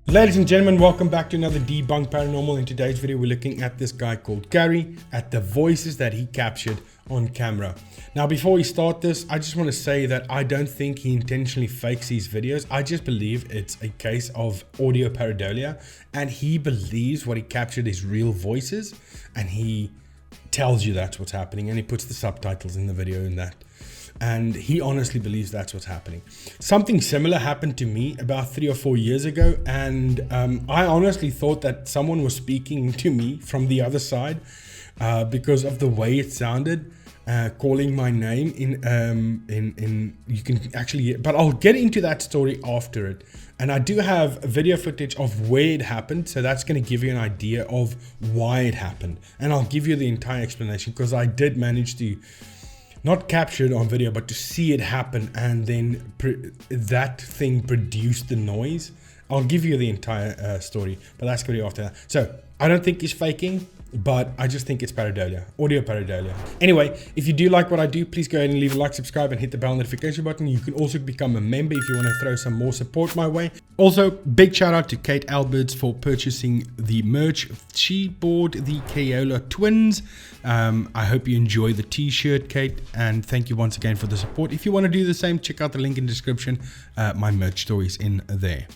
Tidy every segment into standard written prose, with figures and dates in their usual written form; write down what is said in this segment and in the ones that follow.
Ladies and gentlemen, welcome back to another Debunked Paranormal. In today's video, we're looking at this guy called Gary, at the voices that he captured on camera. Now, before we start this, I just want to say that I don't think he intentionally fakes these videos. I just believe it's a case of audio pareidolia, and he believes what he captured is real voices, and he tells you that's what's happening, and he puts the subtitles in the video in that. And he honestly believes that's what's happening. Something similar happened to me about 3 or 4 years ago, and I honestly thought that someone was speaking to me from the other side because of the way it sounded, calling my name in you can actually hear, but I'll get into that story after it. And I do have video footage of where it happened, so that's going to give you an idea of why it happened, and I'll give you the entire explanation because I did manage to not capture it on video, but to see it happen, and then that thing produced the noise. I'll give you the entire story, but that's going to be after that. So I don't think he's faking, but I just think it's pareidolia, audio pareidolia. Anyway, if you do like what I do, please go ahead and leave a like, subscribe, and hit the bell notification button. You can also become a member if you want to throw some more support my way. Also, big shout out to Kate Alberts for purchasing the merch. She bought the Kayola twins. I hope you enjoy the t-shirt, Kate, and thank you once again for the support. If you want to do the same, check out the link in the description. My merch store is in there.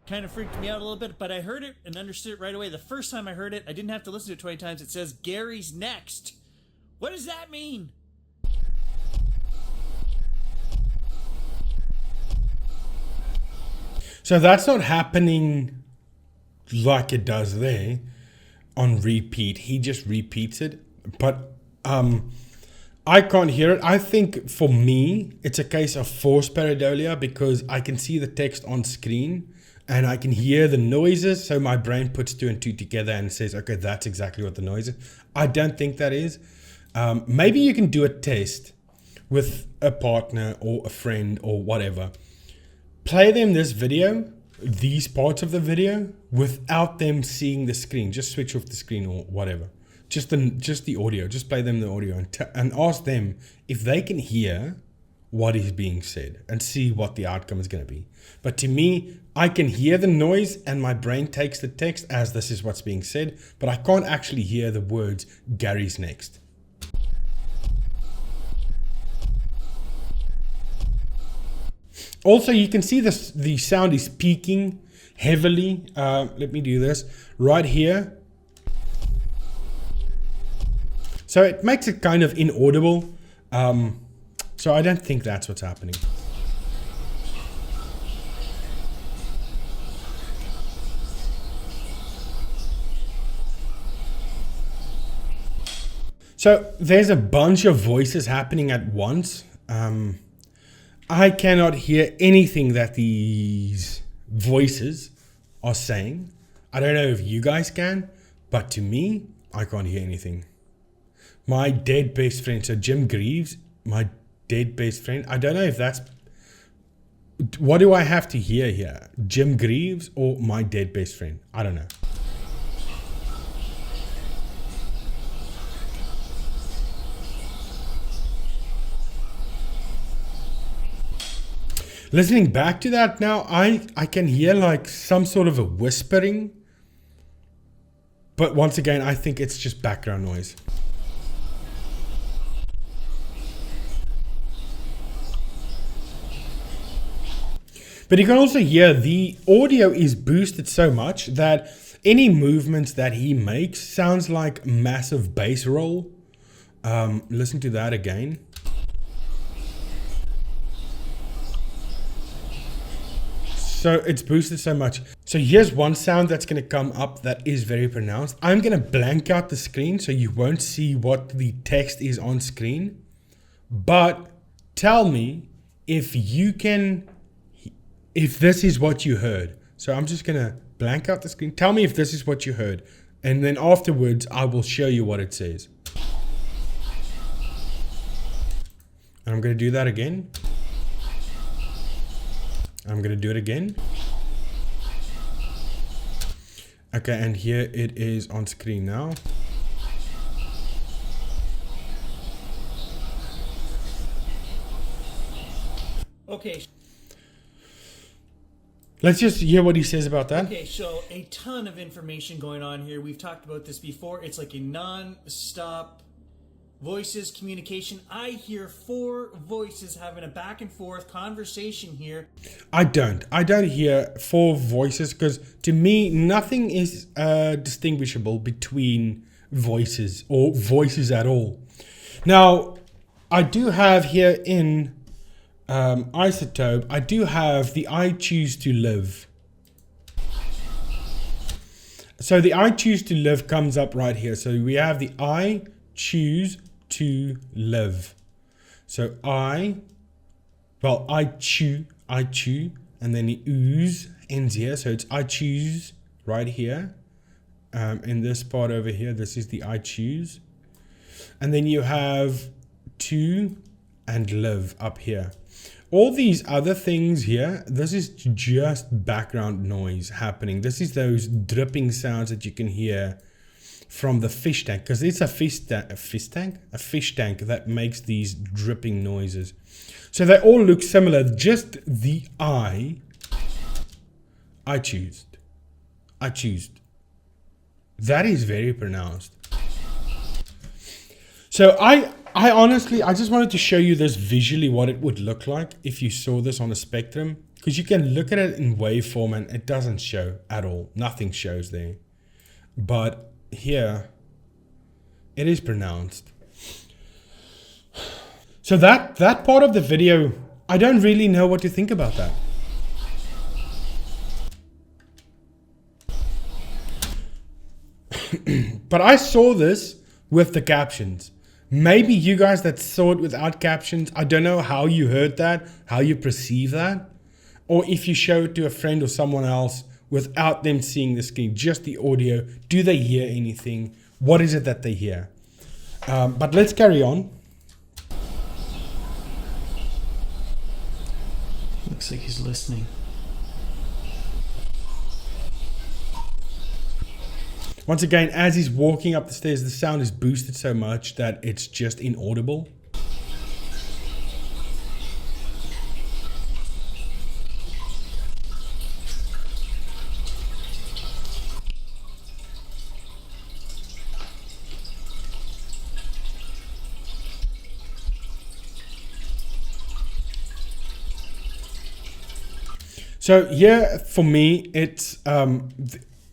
Kind of freaked me out a little bit, but I heard it and understood it right away. The first time I heard it, I didn't have to listen to it 20 times. It says, Gary's next. What does that mean? So that's not happening like it does there on repeat. He just repeats it, but I can't hear it. I think for me, it's a case of forced pareidolia because I can see the text on screen and I can hear the noises. So my brain puts 2 and 2 together and says, okay, that's exactly what the noise is. I don't think that is. Maybe you can do a test with a partner or a friend or whatever. Play them this video, these parts of the video, without them seeing the screen. Just switch off the screen or whatever. Just the audio. Just play them the audio and ask them if they can hear what is being said and see what the outcome is going to be. But to me, I can hear the noise and my brain takes the text as this is what's being said, but I can't actually hear the words Gary's next. Also, you can see this, the sound is peaking heavily. Let me do this right here. So it makes it kind of inaudible. So I don't think that's what's happening. So there's a bunch of voices happening at once. I cannot hear anything that these voices are saying. I don't know if you guys can, but to me, I can't hear anything. My dead best friend, so Jim Greaves, my dead best friend. I don't know if that's... What do I have to hear here? Jim Greaves or my dead best friend? I don't know. Listening back to that now, I can hear like some sort of a whispering. But once again, I think it's just background noise. But you can also hear the audio is boosted so much that any movements that he makes sounds like massive bass roll. Listen to that again. So it's boosted so much. So here's one sound that's going to come up that is very pronounced. I'm going to blank out the screen so you won't see what the text is on screen. But tell me if you can, if this is what you heard. So I'm just going to blank out the screen. Tell me if this is what you heard. And then afterwards, I will show you what it says. And I'm going to do that again. I'm going to do it again. Okay, and here it is on screen now. Okay. Let's just hear what he says about that. Okay, so a ton of information going on here. We've talked about this before. It's like a non-stop voices communication. I hear 4 voices having a back and forth conversation here. I don't hear 4 voices, because to me nothing is distinguishable between voices or voices at all. Now I do have here in Isotope, I do have the I choose to live. So the I choose to live comes up right here. So we have the I choose to live. So I chew, and then the ooze ends here. So it's I choose right here. In this part over here, this is the I choose. And then you have to and live up here. All these other things here, this is just background noise happening. This is those dripping sounds that you can hear from the fish tank, because it's a fish tank that makes these dripping noises. So they all look similar. Just the I choose. That is very pronounced. So I honestly, I just wanted to show you this visually, what it would look like if you saw this on a spectrum, because you can look at it in waveform and it doesn't show at all. Nothing shows there. But here, it is pronounced. So that part of the video, I don't really know what to think about that. But I saw this with the captions. Maybe you guys that saw it without captions, I don't know how you heard that, how you perceive that. Or if you show it to a friend or someone else without them seeing the screen, just the audio, do they hear anything? What is it that they hear? But let's carry on. Looks like he's listening. Once again, as he's walking up the stairs, the sound is boosted so much that it's just inaudible. So here, for me, it's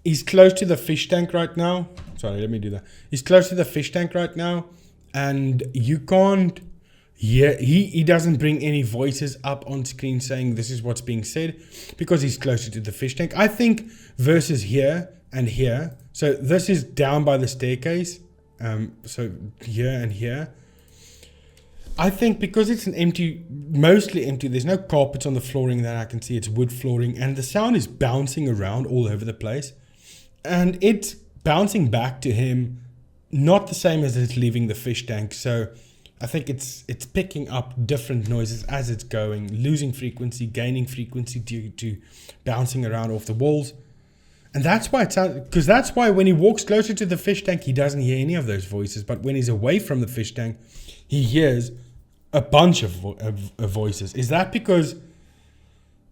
he's close to the fish tank right now. Sorry, let me do that. He's close to the fish tank right now, and you can't hear. He doesn't bring any voices up on screen saying this is what's being said, because he's closer to the fish tank. I think versus here and here. So this is down by the staircase. So here and here. I think because it's an empty, mostly empty, there's no carpets on the flooring that I can see. It's wood flooring, and the sound is bouncing around all over the place. And it's bouncing back to him, not the same as it's leaving the fish tank. So I think it's picking up different noises as it's going, losing frequency, gaining frequency due to bouncing around off the walls. And that's why it sounds, because that's why when he walks closer to the fish tank, he doesn't hear any of those voices. But when he's away from the fish tank, he hears a bunch of voices. Is that because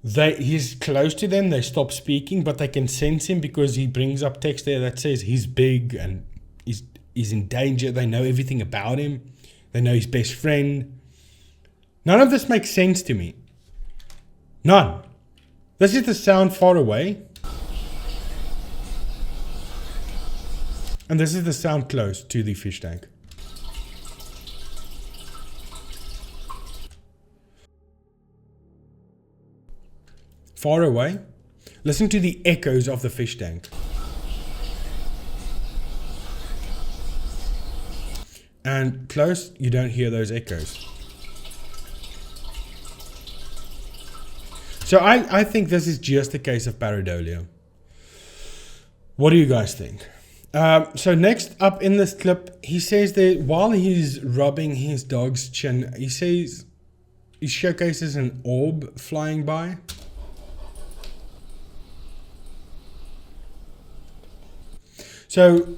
he's close to them, they stop speaking, but they can sense him because he brings up text there that says he's big and he's in danger. They know everything about him. They know his best friend. None of this makes sense to me. None. This is the sound far away. And this is the sound close to the fish tank. Far away, listen to the echoes of the fish tank. And close, you don't hear those echoes. So I think this is just a case of pareidolia. What do you guys think? So next up in this clip, he says that while he's rubbing his dog's chin, he says he showcases an orb flying by. So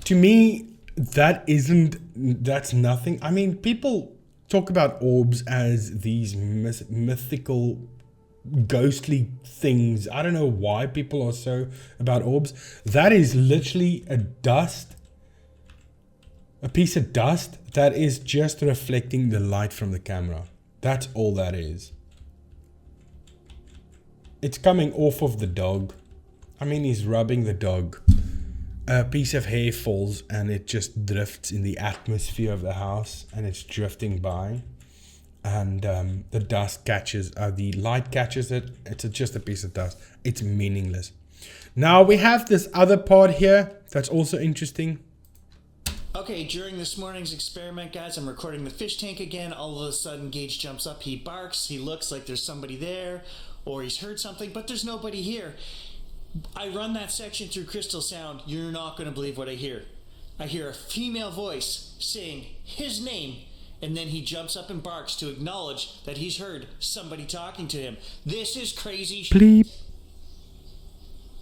to me, that's nothing. I mean, people talk about orbs as these mythical ghostly things. I don't know why people are so about orbs. That is literally a piece of dust that is just reflecting the light from the camera. That's all that is. It's coming off of the dog. I mean, he's rubbing the dog. A piece of hair falls and it just drifts in the atmosphere of the house, and it's drifting by. And the dust catches, the light catches it. It's just a piece of dust. It's meaningless. Now we have this other part here that's also interesting. Okay, during this morning's experiment, guys, I'm recording the fish tank again. All of a sudden, Gage jumps up, he barks, he looks like there's somebody there, or he's heard something, but there's nobody here. I run that section through crystal sound. You're not going to believe what I hear. I hear a female voice saying his name, and then he jumps up and barks to acknowledge that he's heard somebody talking to him. This is crazy. Bleep.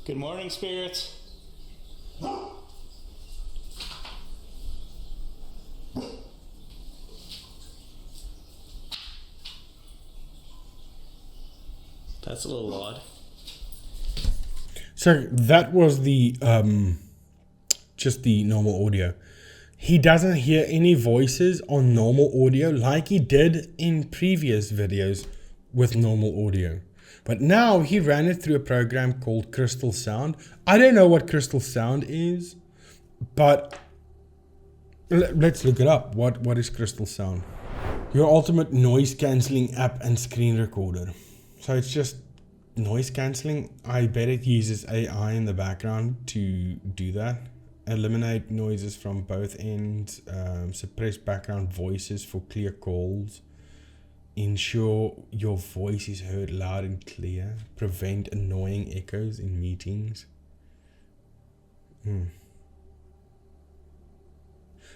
Good morning, spirits. That's a little odd. So that was the just the normal audio. He doesn't hear any voices on normal audio like he did in previous videos with normal audio. But now he ran it through a program called Crystal Sound. I don't know what Crystal Sound is, but let's look it up. What is Crystal Sound? Your ultimate noise cancelling app and screen recorder. So it's just noise cancelling. I bet it uses AI in the background to do that. Eliminate noises from both ends. Suppress background voices for clear calls. Ensure your voice is heard loud and clear. Prevent annoying echoes in meetings.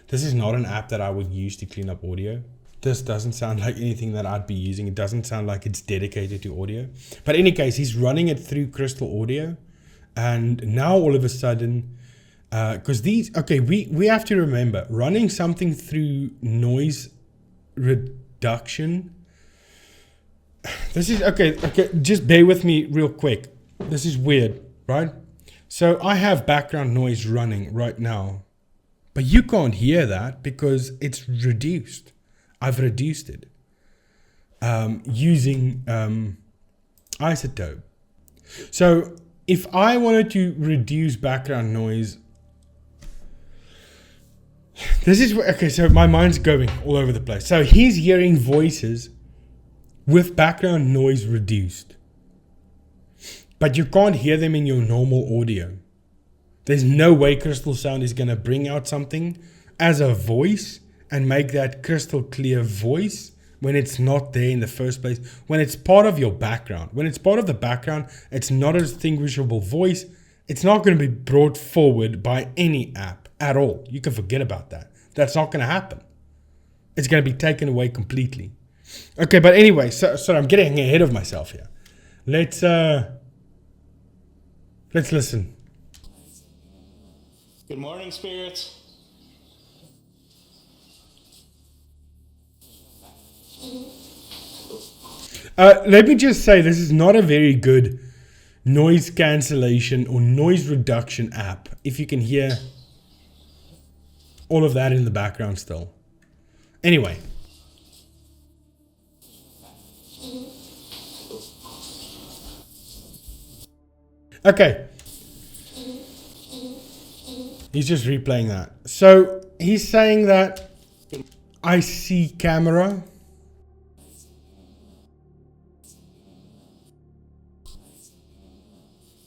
This is not an app that I would use to clean up audio. This doesn't sound like anything that I'd be using. It doesn't sound like it's dedicated to audio. But in any case, he's running it through Crystal Audio. And now all of a sudden, because we have to remember, running something through noise reduction. This is, okay, just bear with me real quick. This is weird, right? So I have background noise running right now. But you can't hear that because it's reduced. I've reduced it using isotope. So if I wanted to reduce background noise, this is okay. So my mind's going all over the place. So he's hearing voices with background noise reduced, but you can't hear them in your normal audio. There's no way Crystal Sound is going to bring out something as a voice and make that crystal clear voice when it's not there in the first place, when it's part of your background. When it's part of the background, it's not a distinguishable voice. It's not going to be brought forward by any app at all. You can forget about that. That's not going to happen. It's going to be taken away completely. Okay, but anyway, so I'm getting ahead of myself here. Let's listen. Good morning, spirits. Let me just say, this is not a very good noise cancellation or noise reduction app. If you can hear all of that in the background still. Anyway. Okay. He's just replaying that. So he's saying that I see camera.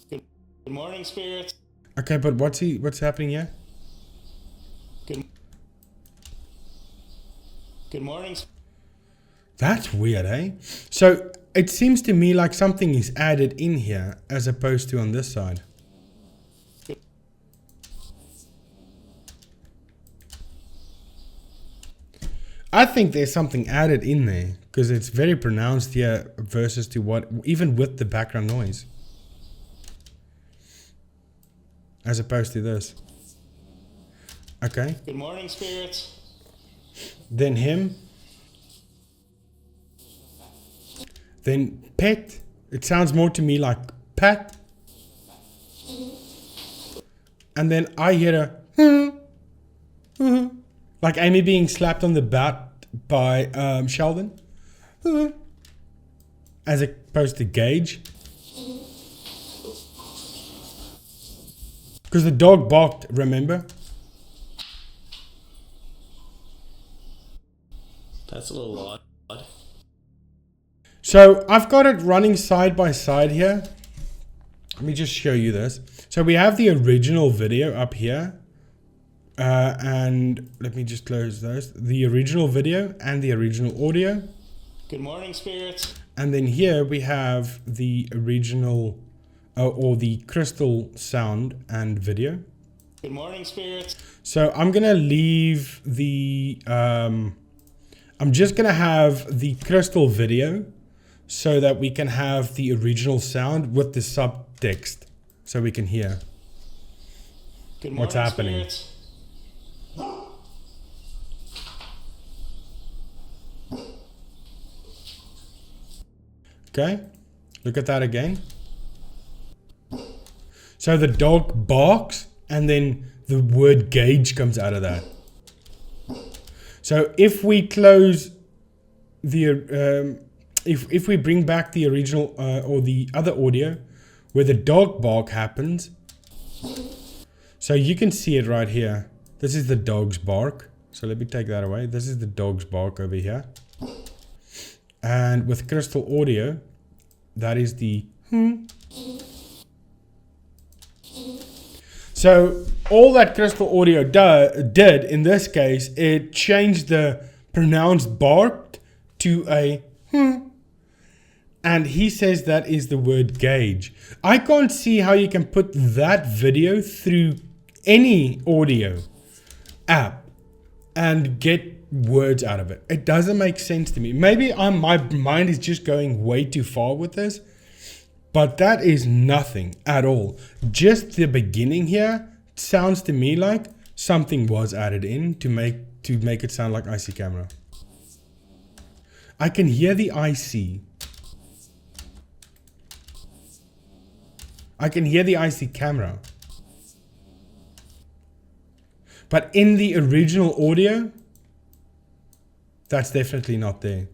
Good morning, spirits. Okay, but what's happening here? Good morning. That's weird, eh? So it seems to me like something is added in here as opposed to on this side. I think there's something added in there because it's very pronounced here versus to what, even with the background noise, as opposed to this. Okay. Good morning, spirits. Then him. Then pet It sounds more to me like pat. And then I hear a like Amy being slapped on the butt by Sheldon, as opposed to Gage. Because the dog barked, remember? That's a little odd. So I've got it running side by side here. Let me just show you this. So we have the original video up here. And let me just close those. The original video and the original audio. Good morning, spirits. And then here we have the original or the crystal sound and video. Good morning, spirits. So I'm going to leave the... I'm just going to have the crystal video so that we can have the original sound with the subtext so we can hear Good morning, what's happening. Spirits. Okay, look at that again. So the dog barks and then the word Gage comes out of that. So if we close the, if we bring back the original or the other audio where the dog bark happens, so you can see it right here. This is the dog's bark. So let me take that away. This is the dog's bark over here. And with crystal audio, that is the So all that crystal audio did in this case, it changed the pronounced bark to a and he says that is the word Gage. I can't see how you can put that video through any audio app and get words out of it. It doesn't make sense to me. Maybe my mind is just going way too far with this, but that is nothing at all. Just the beginning here sounds to me like something was added in to make it sound like IC camera. I can hear the IC. I can hear the IC camera. But in the original audio, that's definitely not there.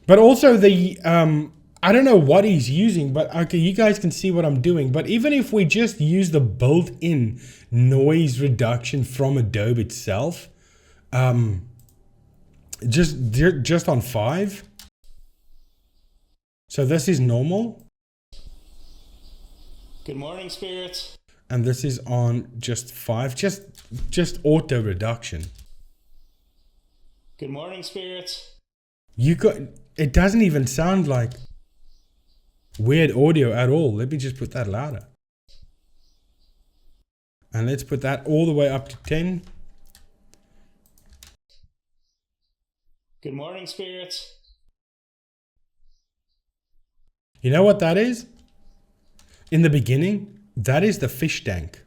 But also the, I don't know what he's using, but okay, you guys can see what I'm doing. But even if we just use the built-in noise reduction from Adobe itself, just on 5. So this is normal. Good morning, spirits. And this is on just 5, just auto reduction. Good morning, spirits. It doesn't even sound like weird audio at all. Let me just put that louder. And let's put that all the way up to 10. Good morning, spirits. You know what that is? In the beginning, that is the fish tank.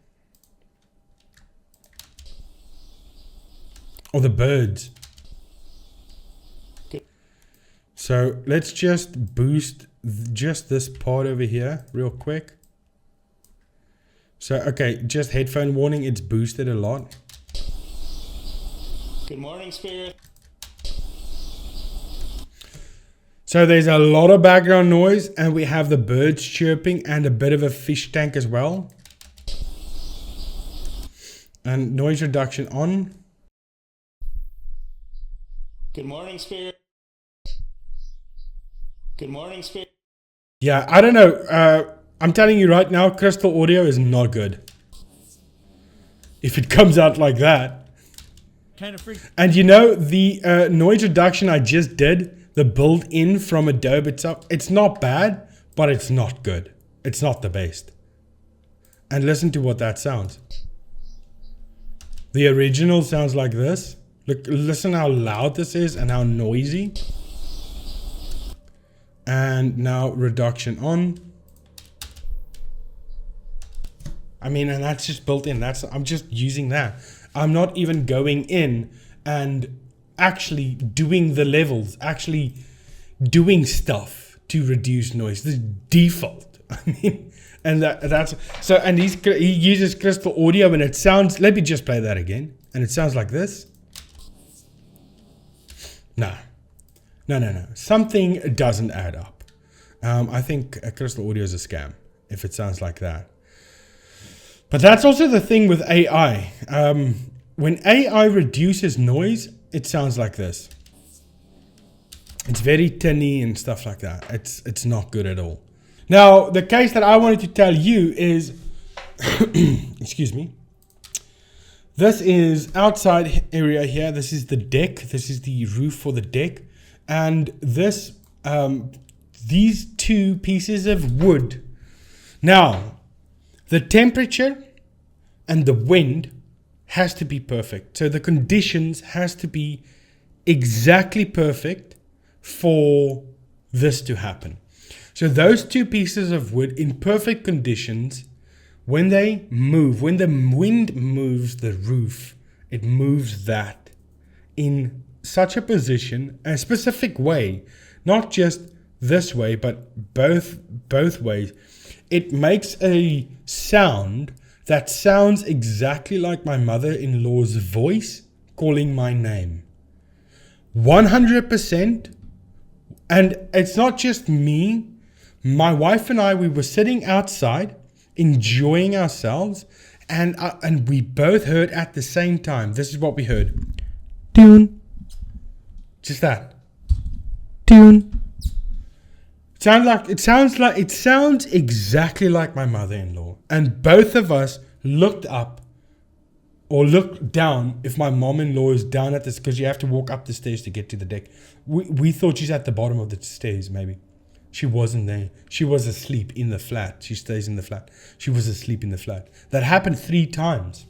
Or the birds. Good. So let's just boost just this part over here real quick. So, okay, just headphone warning, it's boosted a lot. Good morning, spirit. So there's a lot of background noise and we have the birds chirping and a bit of a fish tank as well. And noise reduction on. Good morning, spirit. Good morning, spirit. Yeah, I don't know. I'm telling you right now, crystal audio is not good. If it comes out like that. Kind of freak. And you know, the noise reduction I just did, the built-in from Adobe itself, it's not bad, but it's not good. It's not the best. And listen to what that sounds. The original sounds like this. Look, listen how loud this is and how noisy. And now reduction on. I mean, and that's just built in. I'm just using that. I'm not even going in and actually doing the levels, actually doing stuff to reduce noise. This default. I mean, and that's so. And he uses crystal audio, and it sounds. Let me just play that again, and it sounds like this. No. Something doesn't add up. I think crystal audio is a scam if it sounds like that. But that's also the thing with AI. When AI reduces noise, it sounds like this. It's very tinny and stuff like that. It's not good at all. Now, the case that I wanted to tell you is, excuse me. This is outside area here. This is the deck. This is the roof for the deck. And this, these two pieces of wood. Now, the temperature and the wind has to be perfect. So the conditions has to be exactly perfect for this to happen. So those two pieces of wood in perfect conditions, when they move, when the wind moves the roof, it moves that in such a position, a specific way, not just this way, but both ways. It makes a sound that sounds exactly like my mother-in-law's voice calling my name. 100%. And it's not just me. My wife and I, we were sitting outside enjoying ourselves, and we both heard at the same time. This is what we heard. Tune. Just that. Tune. It sounds exactly like my mother-in-law. And both of us looked up or looked down if my mom-in-law is down at this, because you have to walk up the stairs to get to the deck. We thought she's at the bottom of the stairs, maybe. She wasn't there. She was asleep in the flat. She stays in the flat. She was asleep in the flat. That happened 3 times.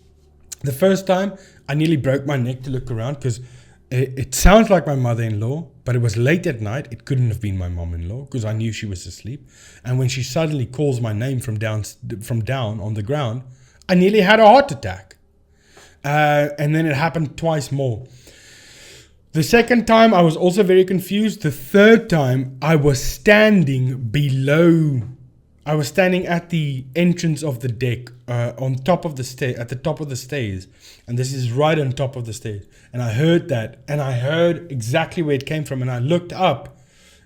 The first time, I nearly broke my neck to look around because it sounds like my mother-in-law, but it was late at night. It couldn't have been my mom-in-law because I knew she was asleep. And when she suddenly calls my name from down on the ground, I nearly had a heart attack. And then it happened twice more. The second time, I was also very confused. The third time, I was standing below. I was standing at the entrance of the deck, on top of the stair, at the top of the stairs. And this is right on top of the stairs. And I heard that, and I heard exactly where it came from. And I looked up.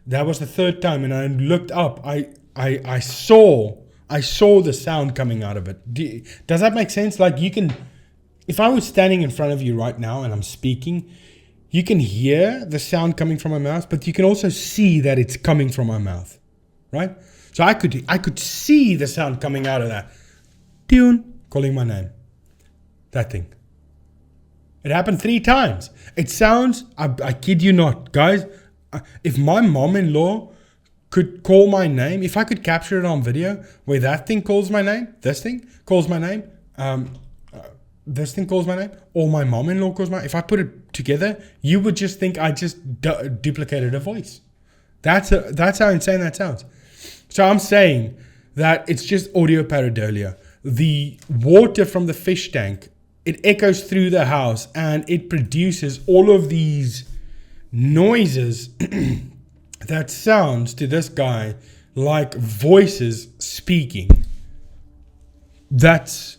That was the third time, and I looked up. I saw the sound coming out of it. Does that make sense? Like, you can, if I was standing in front of you right now and I'm speaking, you can hear the sound coming from my mouth, but you can also see that it's coming from my mouth, right? So I could see the sound coming out of that. Tune, calling my name. That thing. It happened 3 times. It sounds, I kid you not, guys, if my mom-in-law could call my name, if I could capture it on video, where that thing calls my name, this thing calls my name, this thing calls my name, or my mom-in-law calls my name, if I put it together, you would just think I just duplicated a voice. That's how insane that sounds. So I'm saying that it's just audio pareidolia. The water from the fish tank, it echoes through the house and it produces all of these noises that sounds to this guy like voices speaking. That's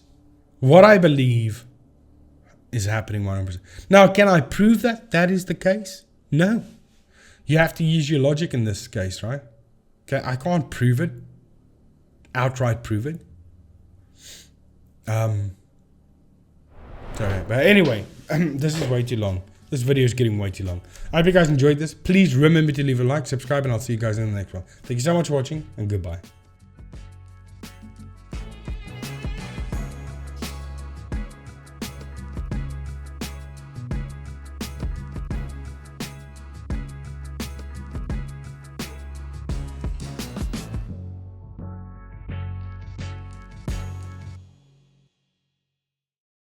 what I believe is happening 100%. Now, can I prove that that is the case? No. You have to use your logic in this case, right? Okay, I can't prove it. Outright prove it. Sorry. But anyway, this is way too long. This video is getting way too long. I hope you guys enjoyed this. Please remember to leave a like, subscribe, and I'll see you guys in the next one. Thank you so much for watching, and goodbye.